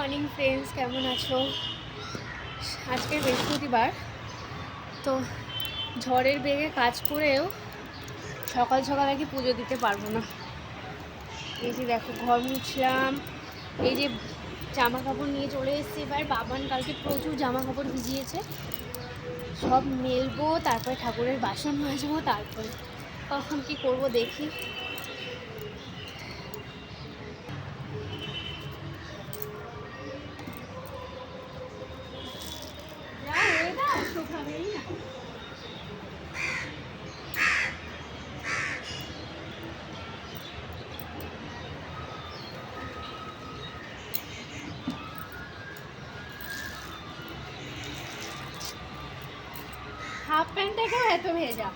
Morning friends, কেমন আছো? আজকে বৃহস্পতিবার, তো ঝড়ের বেগে কাজ করেও সকাল সকাল আর কি পুজো দিতে পারবো না। এই যে দেখো, ঘর মুছলাম, এই যে জামা কাপড় নিয়ে চলে এসেছি। এবার বাবান কালকে প্রচুর জামা কাপড় ভিজিয়েছে, সব মেলবো, তারপরে ঠাকুরের বাসন মাজবো, তারপরে কখন কি করব দেখি। হাফ প্যান্টটাকেও এত ভেজা।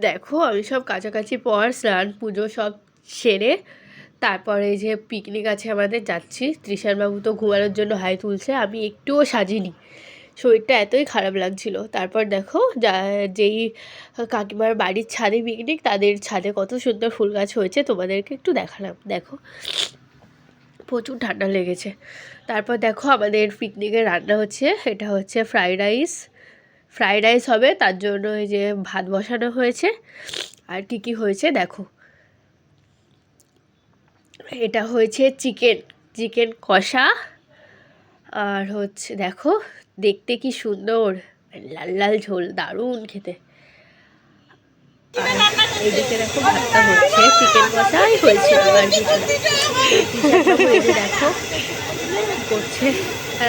দেখো, আমি সব কাছাকাছি পর স্নান পুজো সব সেরে তারপরে এই যে পিকনিক আছে আমাদের, যাচ্ছি। তৃষানবাবু তো ঘুমানোর জন্য হাই তুলছে, আমি একটুও সাজিনি, শরীরটা এতই খারাপ লাগছিল। তারপর দেখো, যেই কাকিমার বাড়ির ছাদে পিকনিক, তাদের ছাদে কত সুন্দর ফুল গাছ হয়েছে, তোমাদেরকে একটু দেখালাম। দেখো, প্রচুর ঠান্ডা লেগেছে। তারপর দেখো, আমাদের পিকনিকে রান্না হচ্ছে, এটা হচ্ছে ফ্রাইড রাইস হবে, তার জন্য এই যে ভাত বসানো হয়েছে। আর কি কি হয়েছে দেখো, এটা হয়েছে চিকেন কষা, আর হচ্ছে দেখো দেখতে কি সুন্দর, লাল লাল ঝোল, দারুণ খেতে। এইদিকে দেখো, ভাতটা হচ্ছে, চিকেন কষাই হয়েছিল আর কিছু না। দেখো করছে,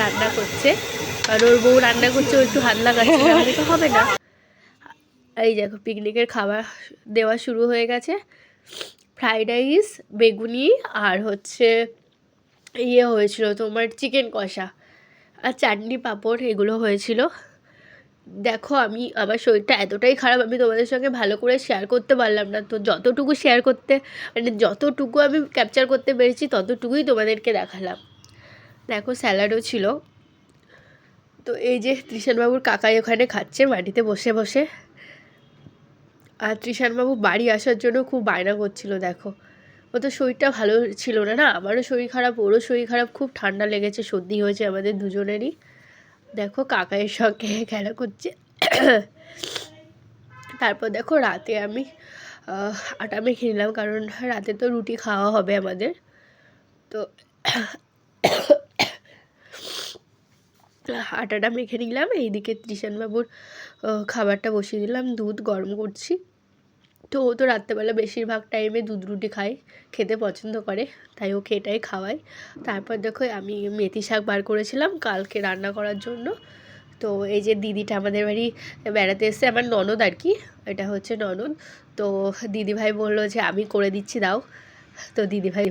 রান্না করছে, আর ওর বউ রান্না করছে, ও একটু হাত লাগাচ্ছে, তাহলে তো হবে না। এই দেখো, পিকনিকের খাবার দেওয়া শুরু হয়ে গেছে। ফ্রাইড রাইস, বেগুনি, আর হচ্ছে ইয়ে হয়েছিল তোমার চিকেন কষা, আর চাটনি পাঁপড়, এগুলো হয়েছিল। দেখো, আমার শরীরটা এতটাই খারাপ, আমি তোমাদের সঙ্গে ভালো করে শেয়ার করতে পারলাম না। তো যতটুকু শেয়ার করতে, মানে যতটুকু আমি ক্যাপচার করতে পেরেছি, ততটুকুই তোমাদেরকে দেখালাম। দেখো, স্যালাডও ছিল। তো এই যে তৃষানবাবুর কাকাই ওখানে খাচ্ছে মাটিতে বসে বসে, আর তৃষানবাবু বাড়ি আসার জন্য খুব বায়না করছিল। দেখো, ও তো শরীরটা ভালো ছিল না, না আমারও শরীর খারাপ, ওরও শরীর খারাপ, খুব ঠান্ডা লেগেছে, সর্দি হয়েছে আমাদের দুজনেরই। দেখো, কাকাইয়ের সঙ্গে খেলা করছে। তারপর দেখো, রাতে আমি আটা মেখে নিলাম, কারণ রাতে তো রুটি খাওয়া হবে আমাদের। তো আটাটা মেখে নিলাম। এইদিকে তৃষানবাবুর খাবারটা বসিয়ে দিলাম, দুধ গরম করছি। তো ও তো রাত্রেবেলা বেশিরভাগ টাইমে দুধ রুটি খায়, খেতে পছন্দ করে, তাই ওকে এটাই খাওয়াই। তারপর দেখো, আমি মেথি শাক বার করেছিলাম কালকে রান্না করার জন্য। তো এই যে দিদিটা আমাদের বাড়ি বেড়াতে এসছে, আমার ননদ আর কি, এটা হচ্ছে ননদ। তো দিদিভাই বললো যে আমি করে দিচ্ছি, দাও। তো দিদিভাই